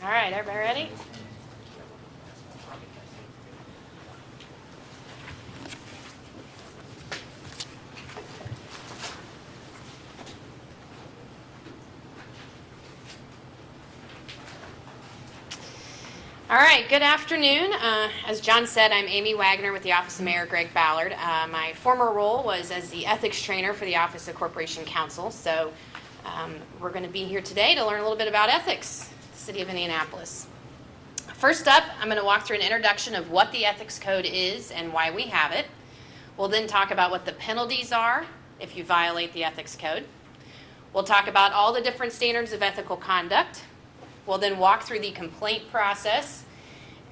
All right, everybody ready? All right, good afternoon. As John said, I'm Amy Wagner with the Office of Mayor Greg Ballard. My former role was as the ethics trainer for the Office of Corporation Counsel, so we're going to be here today to learn a little bit about ethics, the City of Indianapolis. First up, I'm going to walk through an introduction of what the Ethics Code is and why we have it. We'll then talk about what the penalties are if you violate the Ethics Code. We'll talk about all the different standards of ethical conduct. We'll then walk through the complaint process,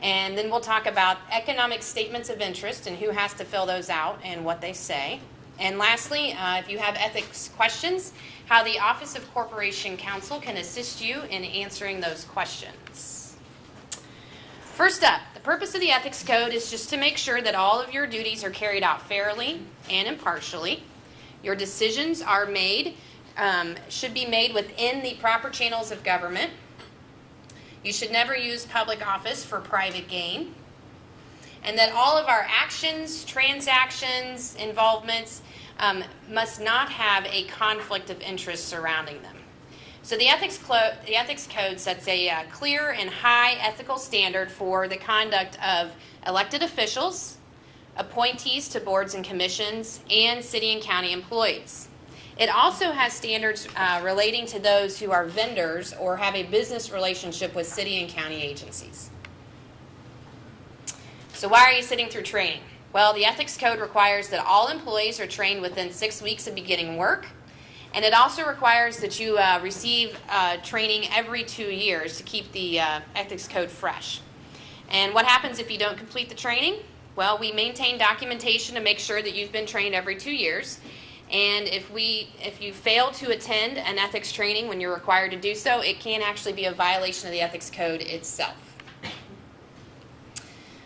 and then we'll talk about economic statements of interest and who has to fill those out and what they say. And lastly, if you have ethics questions, how the Office of Corporation Counsel can assist you in answering those questions. First up, the purpose of the Ethics Code is just to make sure that all of your duties are carried out fairly and impartially. Your decisions are made, should be made within the proper channels of government. You should never use public office for private gain. And that all of our actions, transactions, involvements must not have a conflict of interest surrounding them. So the Ethics Code sets a clear and high ethical standard for the conduct of elected officials, appointees to boards and commissions, and city and county employees. It also has standards relating to those who are vendors or have a business relationship with city and county agencies. So why are you sitting through training? Well, the Ethics Code requires that all employees are trained within 6 weeks of beginning work. And it also requires that you receive training every 2 years to keep the Ethics Code fresh. And what happens if you don't complete the training? Well, we maintain documentation to make sure that you've been trained every 2 years. And if you fail to attend an ethics training when you're required to do so, it can actually be a violation of the Ethics Code itself.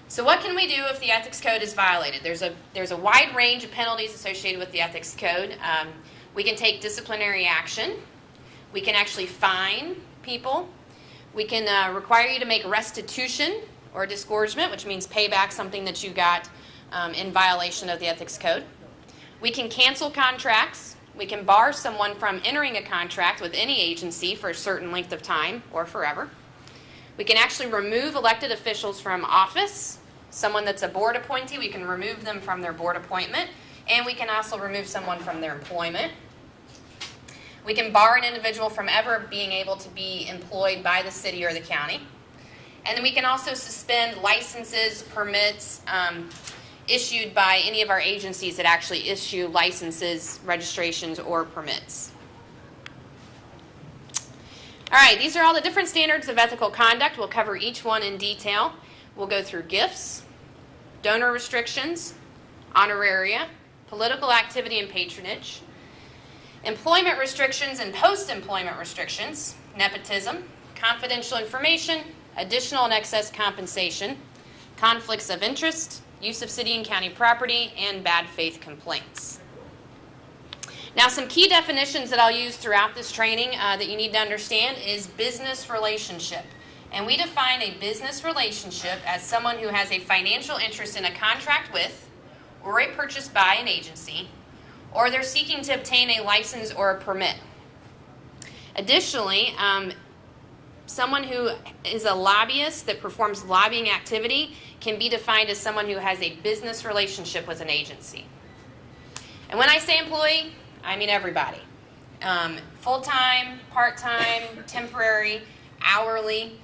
So what can we do if the Ethics Code is violated? There's a wide range of penalties associated with the Ethics Code. We can take disciplinary action. We can actually fine people. We can require you to make restitution or disgorgement, which means pay back something that you got in violation of the Ethics Code. We can cancel contracts. We can bar someone from entering a contract with any agency for a certain length of time or forever. We can actually remove elected officials from office. Someone that's a board appointee, we can remove them from their board appointment. And we can also remove someone from their employment. We can bar an individual from ever being able to be employed by the city or the county. And then we can also suspend licenses, permits, issued by any of our agencies that actually issue licenses, registrations, or permits. All right, these are all the different standards of ethical conduct. We'll cover each one in detail. We'll go through gifts, donor restrictions, honoraria, political activity and patronage, employment restrictions and post-employment restrictions, nepotism, confidential information, additional and excess compensation, conflicts of interest, use of city and county property, and bad faith complaints. Now, some key definitions that I'll use throughout this training that you need to understand is business relationship. And we define a business relationship as someone who has a financial interest in a contract with or a purchase by an agency, or they're seeking to obtain a license or a permit. Additionally, someone who is a lobbyist that performs lobbying activity can be defined as someone who has a business relationship with an agency. And when I say employee, I mean everybody. Full-time, part-time, temporary, hourly,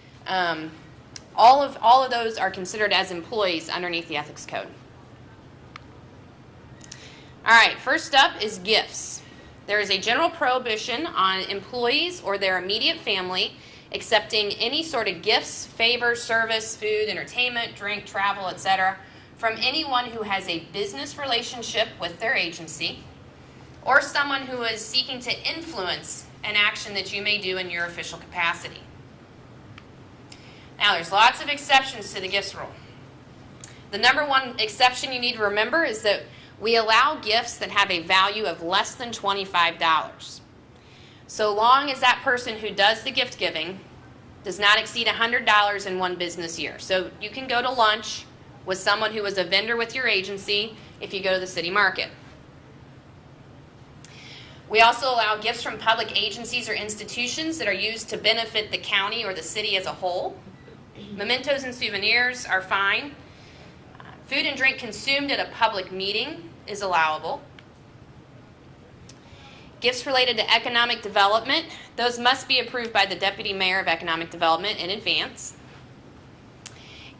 all of those are considered as employees underneath the Ethics Code. All right, first up is gifts. There is a general prohibition on employees or their immediate family accepting any sort of gifts, favors, service, food, entertainment, drink, travel, etc. from anyone who has a business relationship with their agency or someone who is seeking to influence an action that you may do in your official capacity. Now, there's lots of exceptions to the gifts rule. The number one exception you need to remember is that we allow gifts that have a value of less than $25. So long as that person who does the gift giving does not exceed $100 in one business year. So you can go to lunch with someone who is a vendor with your agency if you go to the city market. We also allow gifts from public agencies or institutions that are used to benefit the county or the city as a whole. Mementos and souvenirs are fine. Food and drink consumed at a public meeting is allowable. Gifts related to economic development, those must be approved by the Deputy Mayor of Economic Development in advance.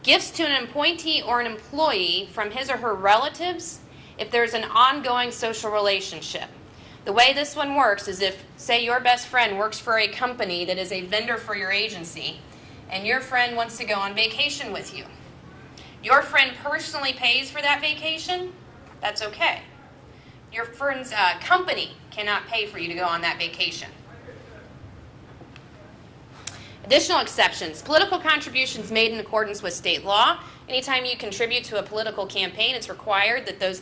Gifts to an appointee or an employee from his or her relatives if there's an ongoing social relationship. The way this one works is if, say, your best friend works for a company that is a vendor for your agency, and your friend wants to go on vacation with you. Your friend personally pays for that vacation, that's okay. Your friend's company cannot pay for you to go on that vacation. Additional exceptions. Political contributions made in accordance with state law. Anytime you contribute to a political campaign, it's required that those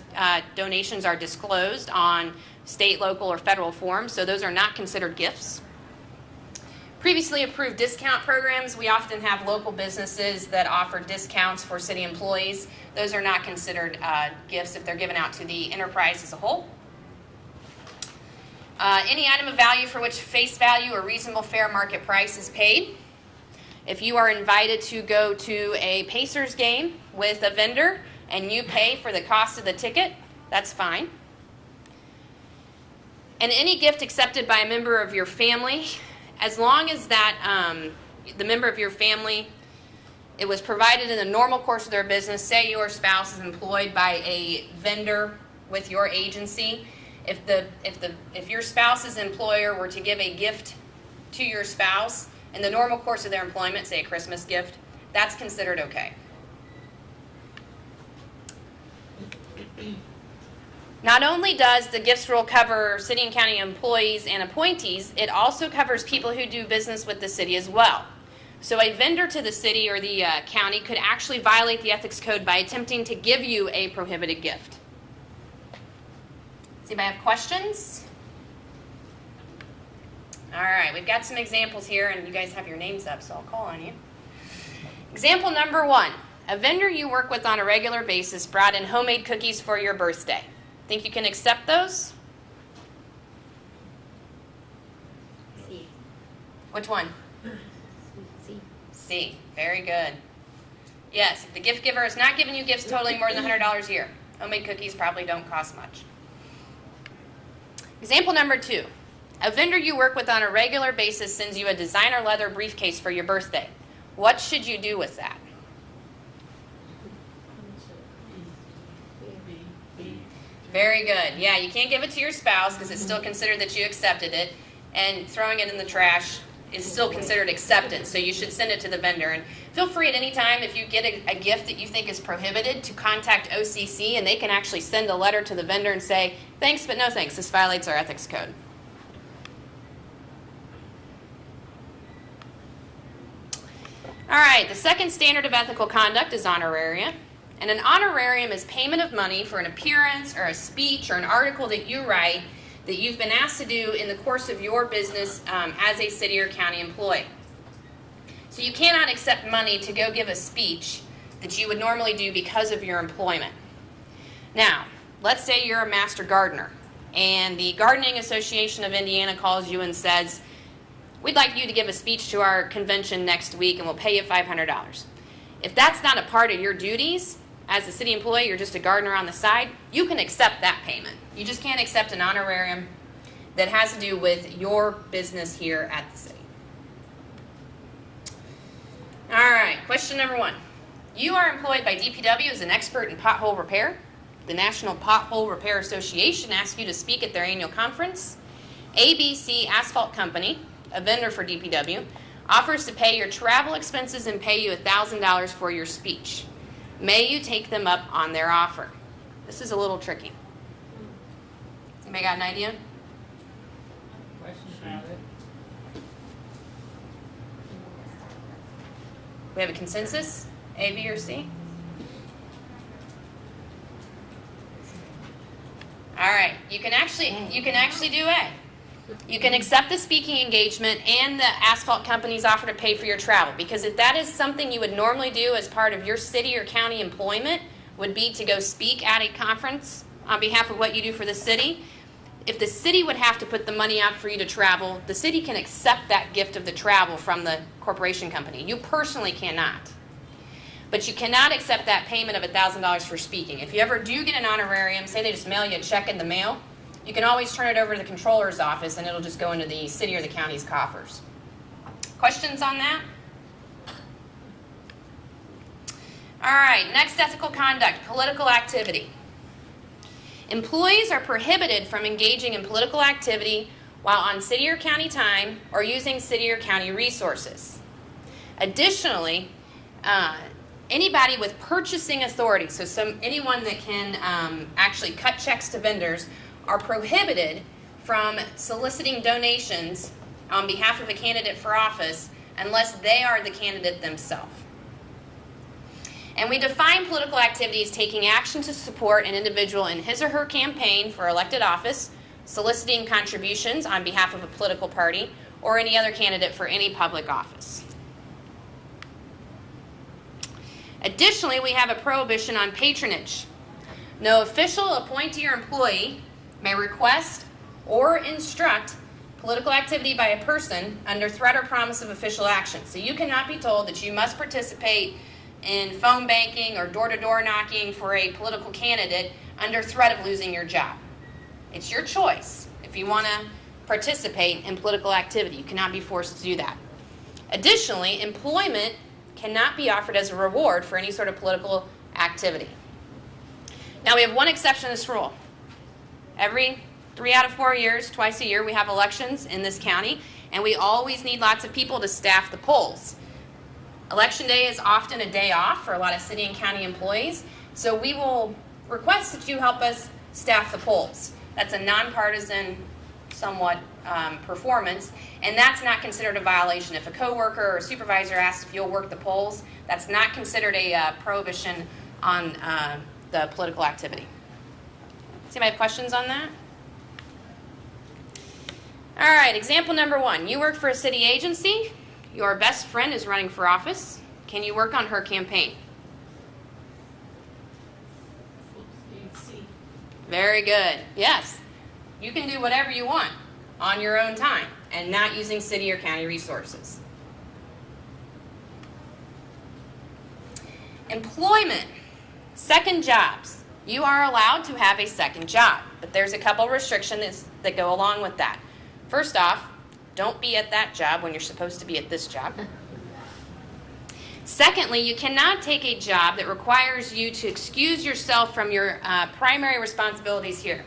donations are disclosed on state, local, or federal forms, so those are not considered gifts. Previously approved discount programs. We often have local businesses that offer discounts for city employees. Those are not considered gifts if they're given out to the enterprise as a whole. Any item of value for which face value or reasonable fair market price is paid. If you are invited to go to a Pacers game with a vendor and you pay for the cost of the ticket, that's fine. And any gift accepted by a member of your family, as long as that the member of your family, it was provided in the normal course of their business. Say your spouse is employed by a vendor with your agency. If your spouse's employer were to give a gift to your spouse in the normal course of their employment, say a Christmas gift, that's considered okay. Not only does the gifts rule cover city and county employees and appointees, it also covers people who do business with the city as well. So a vendor to the city or the county could actually violate the ethics code by attempting to give you a prohibited gift. Does anybody have questions? All right, we've got some examples here, and you guys have your names up, so I'll call on you. Example number 1. A vendor you work with on a regular basis brought in homemade cookies for your birthday. Think you can accept those? C. Which one? C. C. Very good. Yes, if the gift giver is not giving you gifts totaling more than $100 a year, homemade cookies probably don't cost much. Example number 2. A vendor you work with on a regular basis sends you a designer leather briefcase for your birthday. What should you do with that? Very good. Yeah, you can't give it to your spouse because it's still considered that you accepted it, and throwing it in the trash is still considered acceptance, so you should send it to the vendor. And feel free at any time, if you get a gift that you think is prohibited, to contact OCC, and they can actually send a letter to the vendor and say, thanks, but no thanks. This violates our ethics code. All right, the second standard of ethical conduct is honoraria. And an honorarium is payment of money for an appearance or a speech or an article that you write that you've been asked to do in the course of your business as a city or county employee. So you cannot accept money to go give a speech that you would normally do because of your employment. Now, let's say you're a master gardener, and the Gardening Association of Indiana calls you and says, we'd like you to give a speech to our convention next week, and we'll pay you $500. If that's not a part of your duties, as a city employee, you're just a gardener on the side, you can accept that payment. You just can't accept an honorarium that has to do with your business here at the city. All right, question number 1. You are employed by DPW as an expert in pothole repair. The National Pothole Repair Association asks you to speak at their annual conference. ABC Asphalt Company, a vendor for DPW, offers to pay your travel expenses and pay you $1,000 for your speech. May you take them up on their offer? This is a little tricky. Anybody got an idea? Question about it. We have a consensus? A, B, or C? All right, you can actually do A. You can accept the speaking engagement and the asphalt company's offer to pay for your travel, because if that is something you would normally do as part of your city or county employment, would be to go speak at a conference on behalf of what you do for the city. If the city would have to put the money out for you to travel, the city can accept that gift of the travel from the corporation company. You personally cannot. But you cannot accept that payment of $1,000 for speaking. If you ever do get an honorarium, say they just mail you a check in the mail, you can always turn it over to the controller's office and it'll just go into the city or the county's coffers. Questions on that? All right, next ethical conduct, political activity. Employees are prohibited from engaging in political activity while on city or county time or using city or county resources. Additionally, anybody with purchasing authority, so anyone that can actually cut checks to vendors, are prohibited from soliciting donations on behalf of a candidate for office unless they are the candidate themselves. And we define political activity as taking action to support an individual in his or her campaign for elected office, soliciting contributions on behalf of a political party, or any other candidate for any public office. Additionally, we have a prohibition on patronage. No official, appointee, or employee may request or instruct political activity by a person under threat or promise of official action. So you cannot be told that you must participate in phone banking or door-to-door knocking for a political candidate under threat of losing your job. It's your choice if you want to participate in political activity. You cannot be forced to do that. Additionally, employment cannot be offered as a reward for any sort of political activity. Now, we have one exception to this rule. Every 3 out of 4 years, twice a year, we have elections in this county, and we always need lots of people to staff the polls. Election day is often a day off for a lot of city and county employees, so we will request that you help us staff the polls. That's a nonpartisan, somewhat performance, and that's not considered a violation. If a coworker or a supervisor asks if you'll work the polls, that's not considered a prohibition on the political activity. Does anybody have questions on that? All right, example number 1. You work for a city agency. Your best friend is running for office. Can you work on her campaign? Very good. Yes. You can do whatever you want on your own time and not using city or county resources. Employment. Second jobs. You are allowed to have a second job, but there's a couple restrictions that go along with that. First off, don't be at that job when you're supposed to be at this job. Secondly, you cannot take a job that requires you to excuse yourself from your primary responsibilities here.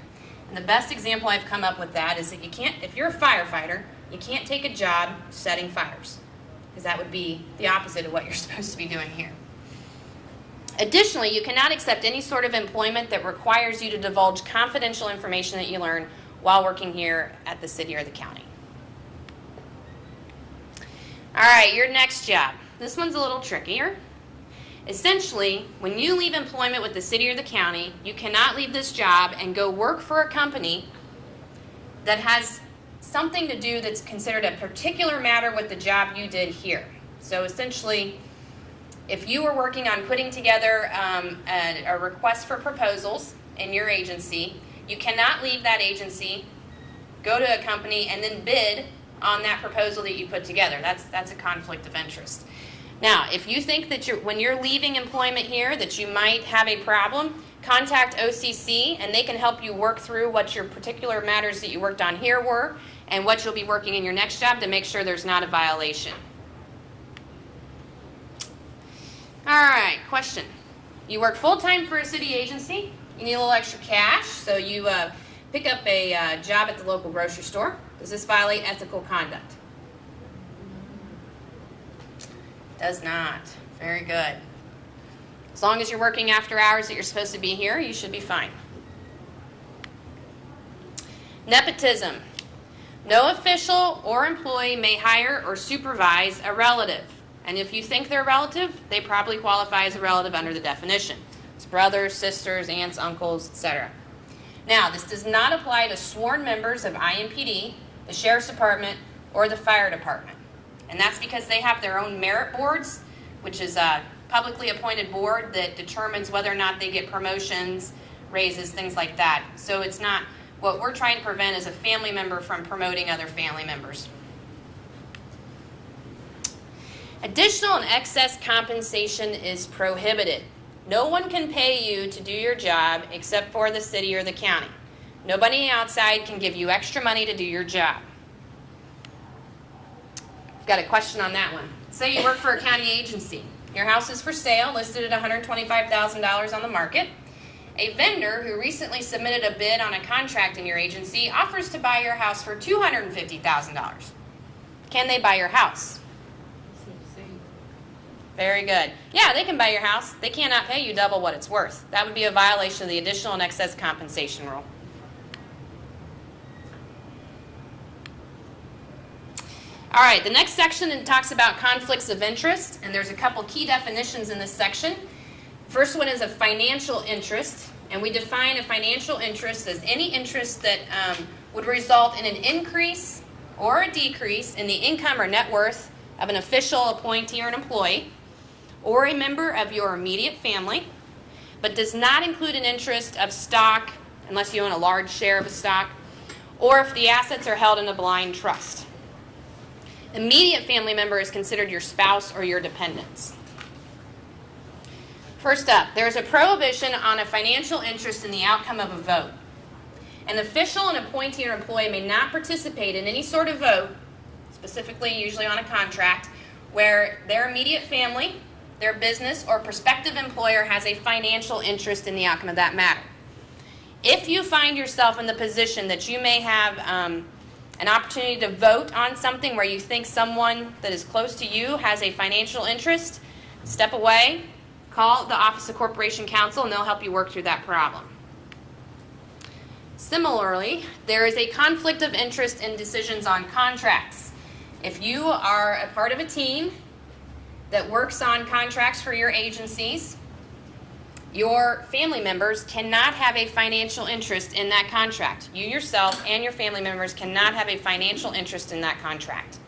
And the best example I've come up with that is that you can't, if you're a firefighter, you can't take a job setting fires, because that would be the opposite of what you're supposed to be doing here. Additionally, you cannot accept any sort of employment that requires you to divulge confidential information that you learn while working here at the city or the county. All right, your next job. This one's a little trickier. Essentially, when you leave employment with the city or the county, you cannot leave this job and go work for a company that has something to do that's considered a particular matter with the job you did here. So essentially, if you were working on putting together a request for proposals in your agency, you cannot leave that agency, go to a company, and then bid on that proposal that you put together. That's a conflict of interest. Now, if you think that when you're leaving employment here that you might have a problem, contact OCC and they can help you work through what your particular matters that you worked on here were and what you'll be working in your next job to make sure there's not a violation. All right, question. You work full-time for a city agency. You need a little extra cash, so you pick up a job at the local grocery store. Does this violate ethical conduct? Does not. Very good. As long as you're working after hours that you're supposed to be here, you should be fine. Nepotism. No official or employee may hire or supervise a relative. And if you think they're a relative, they probably qualify as a relative under the definition. It's brothers, sisters, aunts, uncles, etc. Now, this does not apply to sworn members of IMPD the sheriff's department, or the fire department. And that's because they have their own merit boards, which is a publicly appointed board that determines whether or not they get promotions, raises, things like that. So it's not, what we're trying to prevent is a family member from promoting other family members. Additional and excess compensation is prohibited. No one can pay you to do your job except for the city or the county. Nobody outside can give you extra money to do your job. I've got a question on that one. Say you work for a county agency. Your house is for sale, listed at $125,000 on the market. A vendor who recently submitted a bid on a contract in your agency offers to buy your house for $250,000. Can they buy your house? Very good. Yeah, they can buy your house. They cannot pay you double what it's worth. That would be a violation of the additional and excess compensation rule. All right, the next section talks about conflicts of interest, and there's a couple key definitions in this section. First one is a financial interest, and we define a financial interest as any interest that would result in an increase or a decrease in the income or net worth of an official, appointee, or an employee, or a member of your immediate family, but does not include an interest of stock unless you own a large share of a stock, or if the assets are held in a blind trust. Immediate family member is considered your spouse or your dependents. First up, there is a prohibition on a financial interest in the outcome of a vote. An official, an appointee, or employee may not participate in any sort of vote, specifically usually on a contract, where their immediate family, their business, or prospective employer has a financial interest in the outcome of that matter. If you find yourself in the position that you may have an opportunity to vote on something where you think someone that is close to you has a financial interest, step away, call the Office of Corporation Counsel, and they'll help you work through that problem. Similarly, there is a conflict of interest in decisions on contracts. If you are a part of a team that works on contracts for your agencies, your family members cannot have a financial interest in that contract. You yourself and your family members cannot have a financial interest in that contract.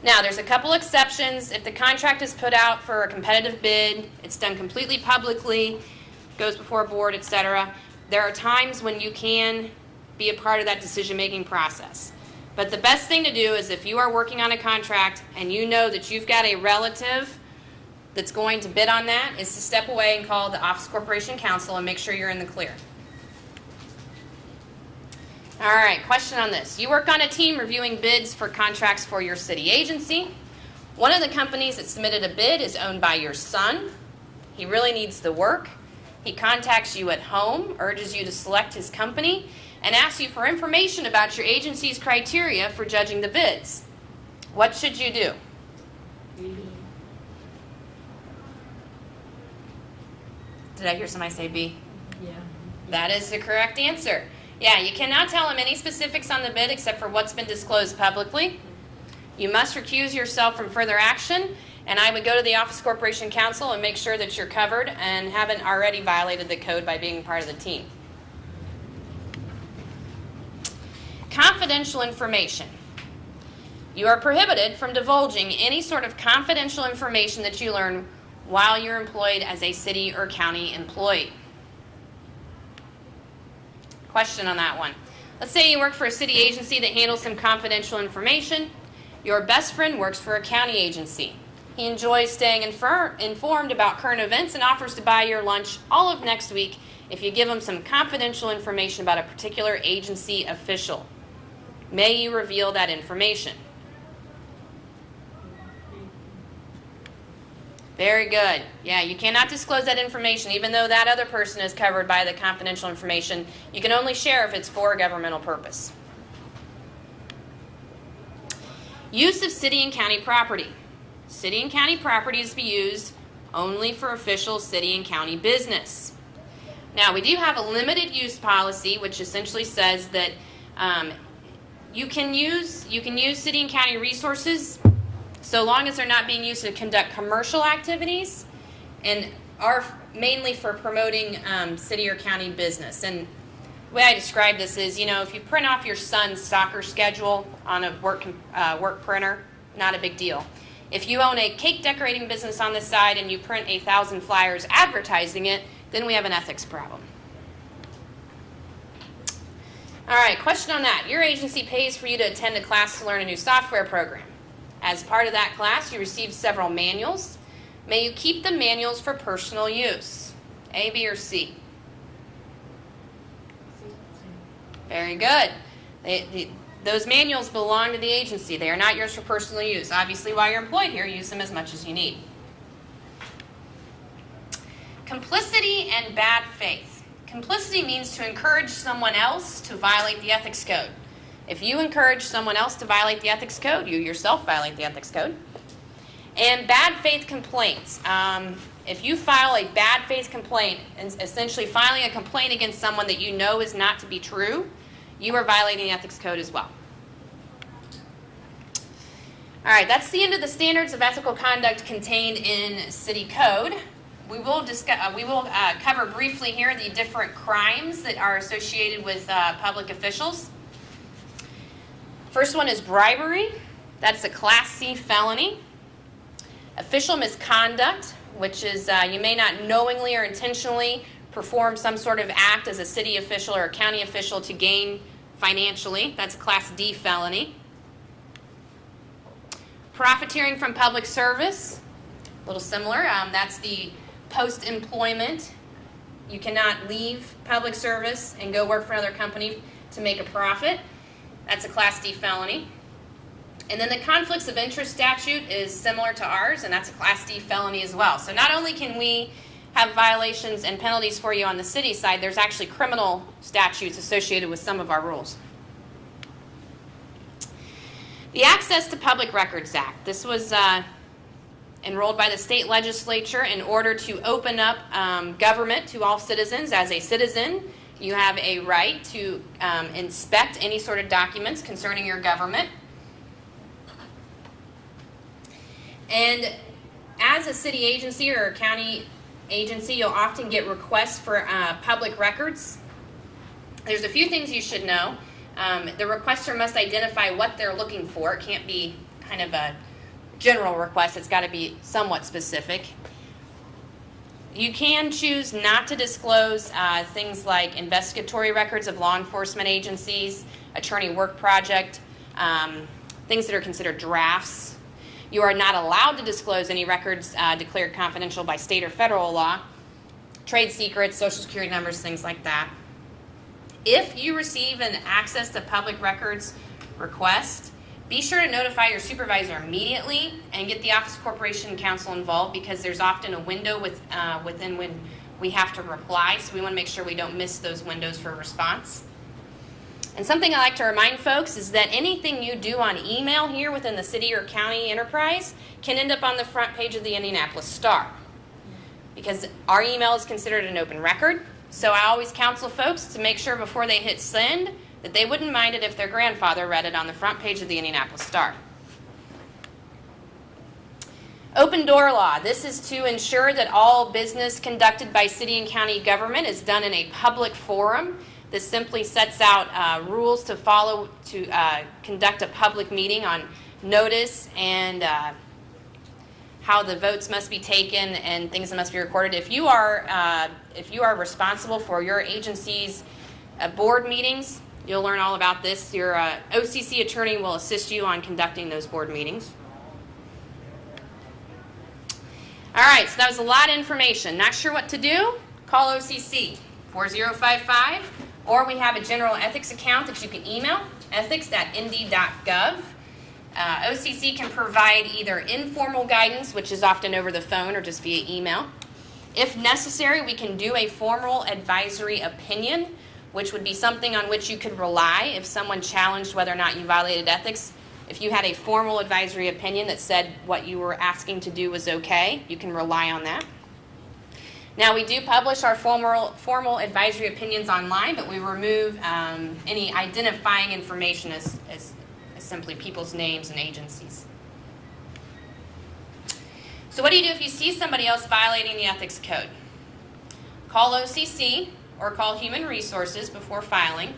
Now, there's a couple exceptions. If the contract is put out for a competitive bid, it's done completely publicly, goes before a board, etc., there are times when you can be a part of that decision-making process. But the best thing to do is if you are working on a contract and you know that you've got a relative that's going to bid on that, is to step away and call the Office of Corporation Counsel and make sure you're in the clear. All right, question on this. You work on a team reviewing bids for contracts for your city agency. One of the companies that submitted a bid is owned by your son. He really needs the work. He contacts you at home, urges you to select his company, and asks you for information about your agency's criteria for judging the bids. What should you do? Did I hear somebody say B? Yeah. That is the correct answer. Yeah, you cannot tell him any specifics on the bid except for what's been disclosed publicly. You must recuse yourself from further action, and I would go to the Office of Corporation Counsel and make sure that you're covered and haven't already violated the code by being part of the team. Confidential information. You are prohibited from divulging any sort of confidential information that you learn while you're employed as a city or county employee. Question on that one. Let's say you work for a city agency that handles some confidential information. Your best friend works for a county agency. He enjoys staying informed about current events and offers to buy your lunch all of next week if you give him some confidential information about a particular agency official. May you reveal that information? Very good. Yeah, you cannot disclose that information even though that other person is covered by the confidential information. You can only share if it's for a governmental purpose. Use of city and county property. City and county property is to be used only for official city and county business. Now, we do have a limited use policy, which essentially says that you can use city and county resources so long as they're not being used to conduct commercial activities and are mainly for promoting city or county business. And way I describe this is, if you print off your son's soccer schedule on a work printer, not a big deal. If you own a cake decorating business on the side and you print 1,000 flyers advertising it, then we have an ethics problem. All right, question on that. Your agency pays for you to attend a class to learn a new software program. As part of that class, you receive several manuals. May you keep the manuals for personal use? A, B, or C? Very good. Those manuals belong to the agency. They are not yours for personal use. Obviously, while you're employed here, use them as much as you need. Complicity and bad faith. Complicity means to encourage someone else to violate the ethics code. If you encourage someone else to violate the ethics code, you yourself violate the ethics code. And bad faith complaints. If you file a bad faith complaint, essentially filing a complaint against someone that you know is not to be true, you are violating the ethics code as well. All right, that's the end of the standards of ethical conduct contained in City Code. We will cover briefly here the different crimes that are associated with public officials. First one is bribery. That's a Class C felony. Official misconduct, which is you may not knowingly or intentionally perform some sort of act as a city official or a county official to gain financially. That's a Class D felony. Profiteering from public service, a little similar. That's the post-employment. You cannot leave public service and go work for another company to make a profit. That's a Class D felony. And then the conflicts of interest statute is similar to ours, and that's a Class D felony as well. So not only can we have violations and penalties for you on the city side, there's actually criminal statutes associated with some of our rules. The Access to Public Records Act. This was enrolled by the state legislature in order to open up government to all citizens. As a citizen, you have a right to inspect any sort of documents concerning your government. And as a city agency or a county agency, you'll often get requests for public records. There's a few things you should know. The requester must identify what they're looking for. It can't be kind of a general request. It's got to be somewhat specific. You can choose not to disclose things like investigatory records of law enforcement agencies, attorney work project, things that are considered drafts. You are not allowed to disclose any records declared confidential by state or federal law, trade secrets, social security numbers, things like that. If you receive an access to public records request, be sure to notify your supervisor immediately and get the Office of Corporation Counsel involved, because there's often a window within when we have to reply, so we want to make sure we don't miss those windows for response. And something I like to remind folks is that anything you do on email here within the city or county enterprise can end up on the front page of the Indianapolis Star, because our email is considered an open record. So I always counsel folks to make sure before they hit send that they wouldn't mind it if their grandfather read it on the front page of the Indianapolis Star. Open door law. This is to ensure that all business conducted by city and county government is done in a public forum. This simply sets out rules to follow to conduct a public meeting on notice and how the votes must be taken and things that must be recorded. If you are responsible for your agency's board meetings, you'll learn all about this. Your OCC attorney will assist you on conducting those board meetings. All right, so that was a lot of information. Not sure what to do? Call OCC, 4055, or we have a general ethics account that you can email, ethics@indy.gov. OCC can provide either informal guidance, which is often over the phone or just via email. If necessary, we can do a formal advisory opinion, which would be something on which you could rely if someone challenged whether or not you violated ethics. If you had a formal advisory opinion that said what you were asking to do was okay, you can rely on that. Now, we do publish our formal advisory opinions online, but we remove any identifying information as simply people's names and agencies. So what do you do if you see somebody else violating the ethics code? Call OCC, or call Human Resources before filing.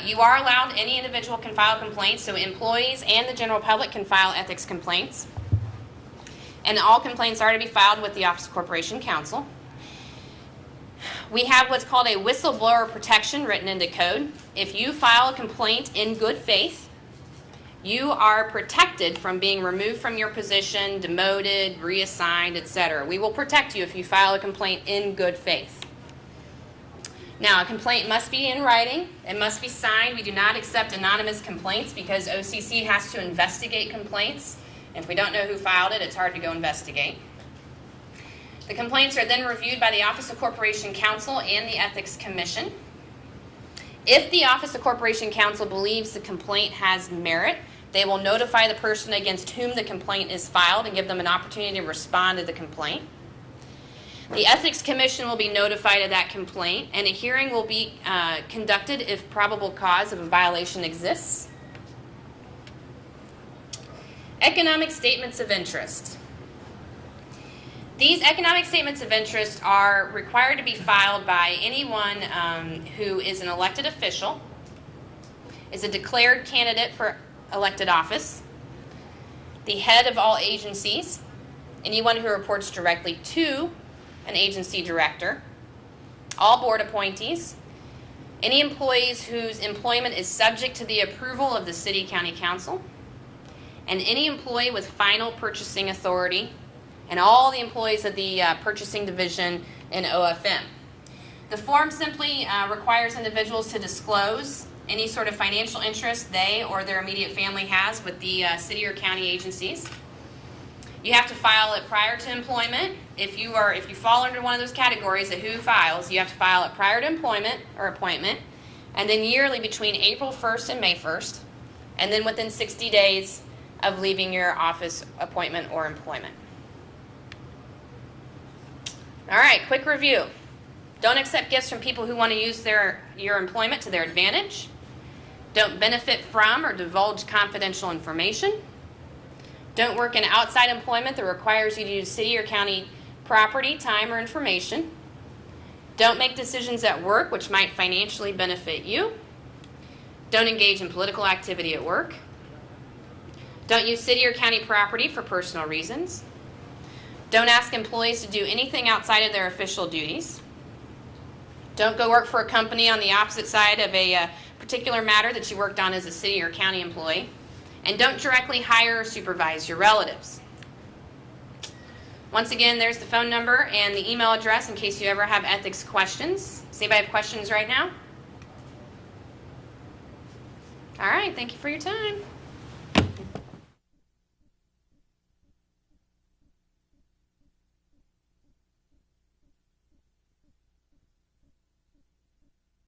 You are allowed, any individual can file complaints, so employees and the general public can file ethics complaints. And all complaints are to be filed with the Office of Corporation Counsel. We have what's called a whistleblower protection written into code. If you file a complaint in good faith, you are protected from being removed from your position, demoted, reassigned, etc. We will protect you if you file a complaint in good faith. Now, a complaint must be in writing. It must be signed. We do not accept anonymous complaints because OCC has to investigate complaints. If we don't know who filed it, it's hard to go investigate. The complaints are then reviewed by the Office of Corporation Counsel and the Ethics Commission. If the Office of Corporation Counsel believes the complaint has merit, they will notify the person against whom the complaint is filed and give them an opportunity to respond to the complaint. The Ethics Commission will be notified of that complaint, and a hearing will be conducted if probable cause of a violation exists. Economic statements of interest. These economic statements of interest are required to be filed by anyone who is an elected official, is a declared candidate for elected office, the head of all agencies, anyone who reports directly to an agency director, all board appointees, any employees whose employment is subject to the approval of the City County Council, and any employee with final purchasing authority, and all the employees of the purchasing division in OFM. The form simply requires individuals to disclose any sort of financial interest they or their immediate family has with the city or county agencies. You have to file it prior to employment. If you fall under one of those categories of who files, you have to file it prior to employment or appointment, and then yearly between April 1st and May 1st, and then within 60 days of leaving your office, appointment, or employment. All right, quick review. Don't accept gifts from people who want to use your employment to their advantage. Don't benefit from or divulge confidential information. Don't work in outside employment that requires you to use city or county property, time, or information. Don't make decisions at work which might financially benefit you. Don't engage in political activity at work. Don't use city or county property for personal reasons. Don't ask employees to do anything outside of their official duties. Don't go work for a company on the opposite side of a particular matter that you worked on as a city or county employee. And don't directly hire or supervise your relatives. Once again, there's the phone number and the email address in case you ever have ethics questions. Does anybody have questions right now? All right, thank you for your time.